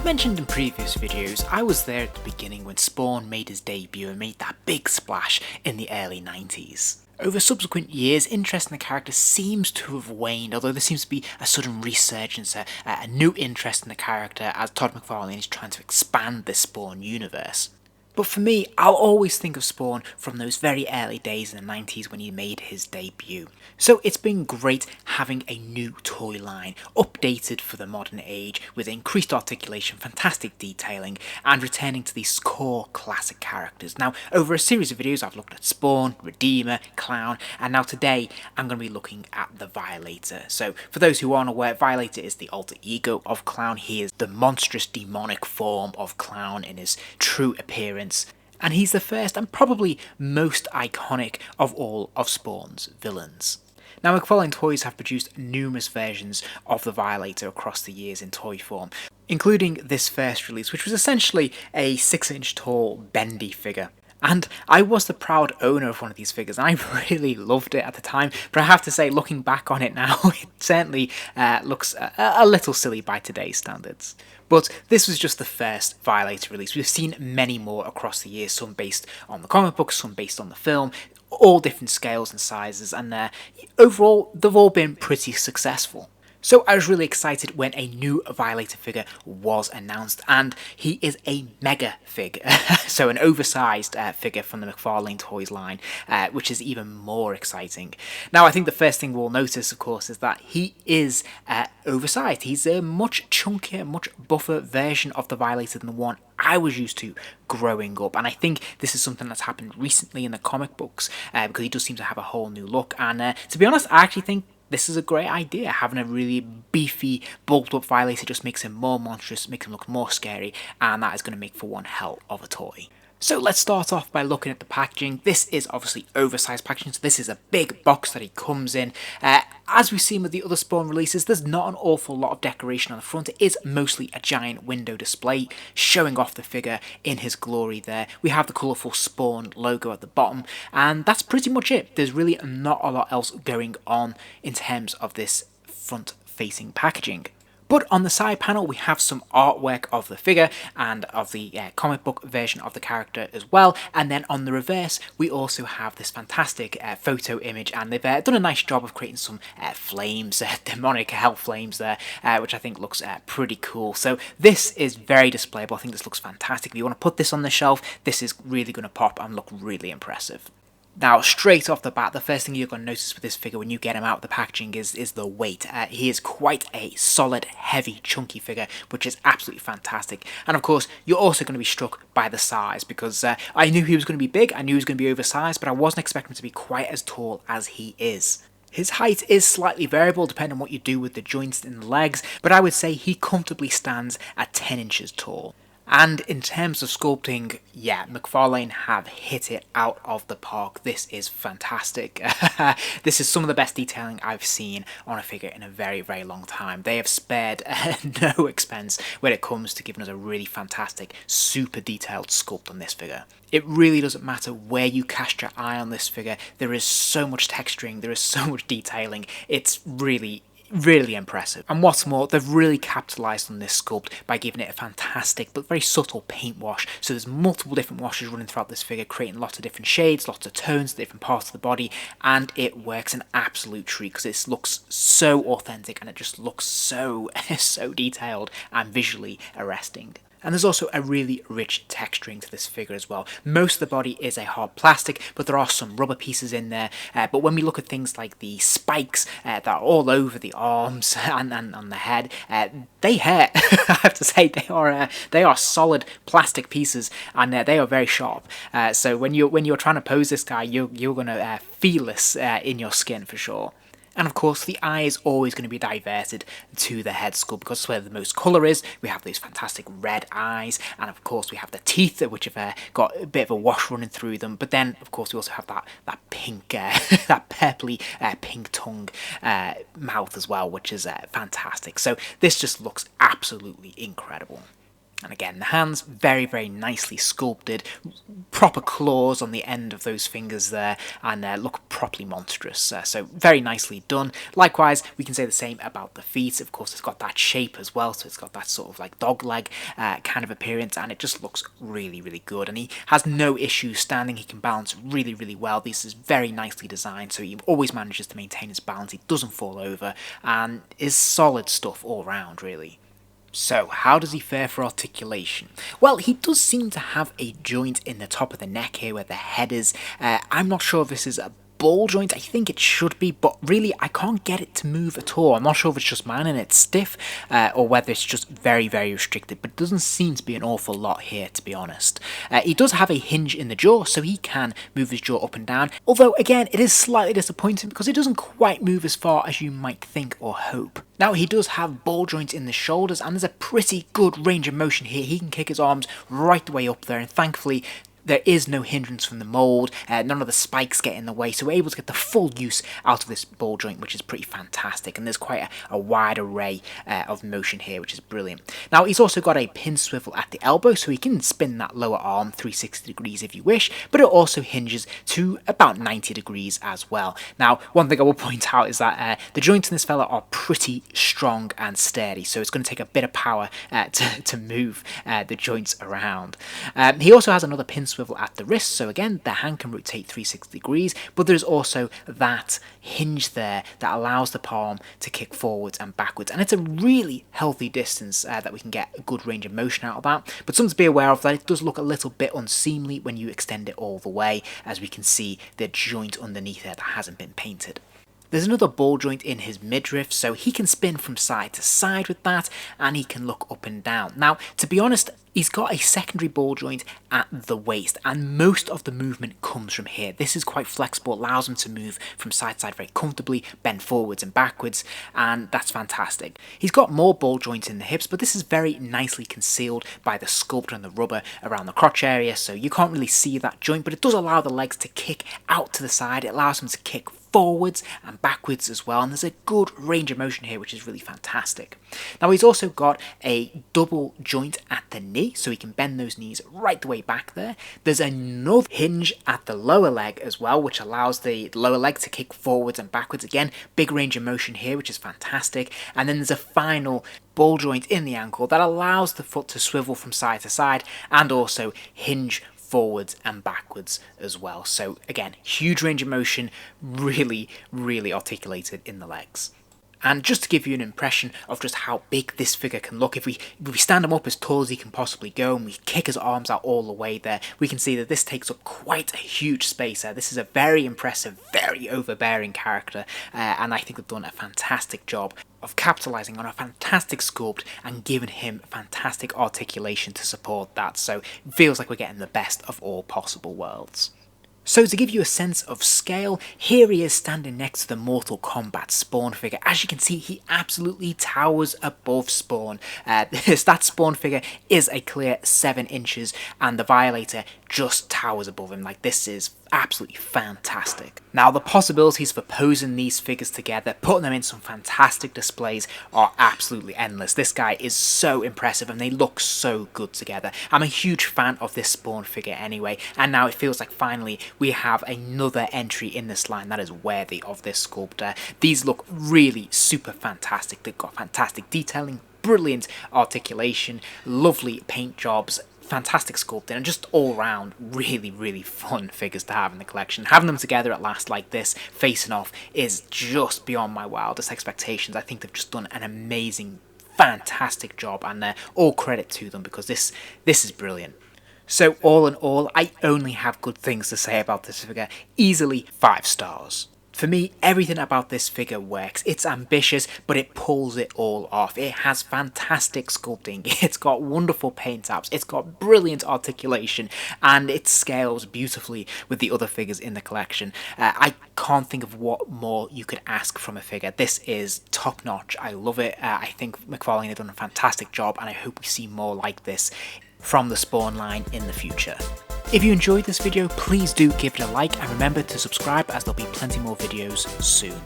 mentioned in previous videos, I was there at the beginning when Spawn made his debut and made that big splash in the early 90s. Over subsequent years, interest in the character seems to have waned, although there seems to be a sudden resurgence, a new interest in the character as Todd McFarlane is trying to expand this Spawn universe. But for me, I'll always think of Spawn from those very early days in the 90s when he made his debut. So it's been great having a new toy line, updated for the modern age, with increased articulation, fantastic detailing, and returning to these core classic characters. Now, over a series of videos I've looked at Spawn, Redeemer, Clown, and now today I'm going to be looking at the Violator. So for those who aren't aware, Violator is the alter ego of Clown. He is the monstrous demonic form of Clown in his true appearance. And he's the first and probably most iconic of all of Spawn's villains. Now, McFarlane Toys have produced numerous versions of the Violator across the years in toy form, including this first release, which was essentially a 6-inch tall bendy figure. And I was the proud owner of one of these figures, and I really loved it at the time, but I have to say, looking back on it now, it certainly looks a little silly by today's standards. But this was just the first Violator release. We've seen many more across the years, some based on the comic books, some based on the film, all different scales and sizes, and overall, they've all been pretty successful. So I was really excited when a new Violator figure was announced, and he is a Megafig, so an oversized figure from the McFarlane Toys line, which is even more exciting. Now, I think the first thing we'll notice, of course, is that he is oversized. He's a much chunkier, much buffer version of the Violator than the one I was used to growing up, and I think this is something that's happened recently in the comic books, because he does seem to have a whole new look, and to be honest, I actually think this is a great idea. Having a really beefy, bulked up Violator just makes him more monstrous, makes him look more scary, and that is going to make for one hell of a toy. So let's start off by looking at the packaging. This is obviously oversized packaging, so this is a big box that he comes in. As we've seen with the other Spawn releases, there's not an awful lot of decoration on the front. It is mostly a giant window display showing off the figure in his glory there. We have the colourful Spawn logo at the bottom, and that's pretty much it. There's really not a lot else going on in terms of this front-facing packaging. But on the side panel, we have some artwork of the figure and of the comic book version of the character as well. And then on the reverse, we also have this fantastic photo image, and they've done a nice job of creating some flames, demonic hell flames there, which I think looks pretty cool. So this is very displayable. I think this looks fantastic. If you want to put this on the shelf, this is really going to pop and look really impressive. Now, straight off the bat, the first thing you're going to notice with this figure when you get him out of the packaging is the weight. He is quite a solid, heavy, chunky figure, which is absolutely fantastic. And of course, you're also going to be struck by the size, because I knew he was going to be big, I knew he was going to be oversized, but I wasn't expecting him to be quite as tall as he is. His height is slightly variable depending on what you do with the joints in the legs, but I would say he comfortably stands at 10 inches tall. And in terms of sculpting, yeah, McFarlane have hit it out of the park. This is fantastic. This is some of the best detailing I've seen on a figure in a very, very long time. They have spared no expense when it comes to giving us a really fantastic, super detailed sculpt on this figure. It really doesn't matter where you cast your eye on this figure. There is so much texturing, there is so much detailing. It's really impressive. And what's more, they've really capitalised on this sculpt by giving it a fantastic but very subtle paint wash. So there's multiple different washes running throughout this figure, creating lots of different shades, lots of tones, different parts of the body, and it works an absolute treat because it looks so authentic and it just looks so detailed and visually arresting. And there's also a really rich texturing to this figure as well. Most of the body is a hard plastic, but there are some rubber pieces in there. But when we look at things like the spikes that are all over the arms and on the head, they hurt. I have to say, they are solid plastic pieces, and they are very sharp. So when you're trying to pose this guy, you're gonna feel this in your skin for sure. And of course, the eye is always going to be diverted to the head sculpt because that's where the most colour is. We have these fantastic red eyes, and of course we have the teeth, which have got a bit of a wash running through them. But then, of course, we also have that pink, that purpley pink tongue mouth as well, which is fantastic. So this just looks absolutely incredible. And again, the hands, very, very nicely sculpted, proper claws on the end of those fingers there, and look properly monstrous. So very nicely done. Likewise, we can say the same about the feet. Of course, it's got that shape as well, so it's got that sort of like dog leg kind of appearance, and it just looks really, really good. And he has no issues standing. He can balance really, really well. This is very nicely designed, so he always manages to maintain his balance. He doesn't fall over, and is solid stuff all around, really. So, how does he fare for articulation? Well, he does seem to have a joint in the top of the neck here where the head is. I'm not sure if this is a ball joint. I think it should be, but really I can't get it to move at all. I'm not sure if it's just mine and it's stiff, or whether it's just very, very restricted, but it doesn't seem to be an awful lot here, to be honest. He does have a hinge in the jaw, so he can move his jaw up and down, although again it is slightly disappointing because it doesn't quite move as far as you might think or hope. Now, he does have ball joints in the shoulders, and there's a pretty good range of motion here. He can kick his arms right the way up there, and thankfully there is no hindrance from the mould, none of the spikes get in the way, so we're able to get the full use out of this ball joint, which is pretty fantastic, and there's quite a wide array of motion here, which is brilliant. Now, he's also got a pin swivel at the elbow, so he can spin that lower arm 360 degrees if you wish, but it also hinges to about 90 degrees as well. Now, one thing I will point out is that the joints in this fella are pretty strong and sturdy, so it's going to take a bit of power to move the joints around. He also has another pin swivel at the wrist, so again the hand can rotate 360 degrees, but there's also that hinge there that allows the palm to kick forwards and backwards, and it's a really healthy distance that we can get a good range of motion out of that. But something to be aware of, that it does look a little bit unseemly when you extend it all the way, as we can see the joint underneath there that hasn't been painted. There's another ball joint in his midriff, so he can spin from side to side with that, and he can look up and down. Now, to be honest, he's got a secondary ball joint at the waist, and most of the movement comes from here. This is quite flexible, allows him to move from side to side very comfortably, bend forwards and backwards, and that's fantastic. He's got more ball joints in the hips, but this is very nicely concealed by the sculptor and the rubber around the crotch area, so you can't really see that joint, but it does allow the legs to kick out to the side. It allows him to kick forwards and backwards as well, and there's a good range of motion here, which is really fantastic. Now, he's also got a double joint at the knee, so he can bend those knees right the way back there. There's another hinge at the lower leg as well, which allows the lower leg to kick forwards and backwards. Again, big range of motion here, which is fantastic. And then there's a final ball joint in the ankle that allows the foot to swivel from side to side and also hinge forwards and backwards as well. So again, huge range of motion, really, really articulated in the legs. And just to give you an impression of just how big this figure can look, if we stand him up as tall as he can possibly go and we kick his arms out all the way there, we can see that this takes up quite a huge space there. This is a very impressive, very overbearing character, and I think they've done a fantastic job of capitalising on a fantastic sculpt and giving him fantastic articulation to support that. So it feels like we're getting the best of all possible worlds. So to give you a sense of scale, here he is standing next to the Mortal Kombat Spawn figure. As you can see, he absolutely towers above Spawn. That Spawn figure is a clear 7 inches, and the Violator just towers above him. Like, this is absolutely fantastic. Now, the possibilities for posing these figures together, putting them in some fantastic displays, are absolutely endless. This guy is so impressive and they look so good together. I'm a huge fan of this Spawn figure anyway, and now it feels like finally we have another entry in this line that is worthy of this sculptor. These look really super fantastic. They've got fantastic detailing, brilliant articulation, lovely paint jobs, fantastic sculpting, and just all round really, really fun figures to have in the collection. Having them together at last like this, facing off, is just beyond my wildest expectations. I think they've just done an amazing, fantastic job, and all credit to them, because this is brilliant. So all in all, I only have good things to say about this figure. Easily 5 stars. For me, everything about this figure works. It's ambitious, but it pulls it all off. It has fantastic sculpting, it's got wonderful paint apps, it's got brilliant articulation, and it scales beautifully with the other figures in the collection. I can't think of what more you could ask from a figure. This is top notch. I love it. I think McFarlane have done a fantastic job, and I hope we see more like this from the Spawn line in the future. If you enjoyed this video, please do give it a like, and remember to subscribe, as there'll be plenty more videos soon.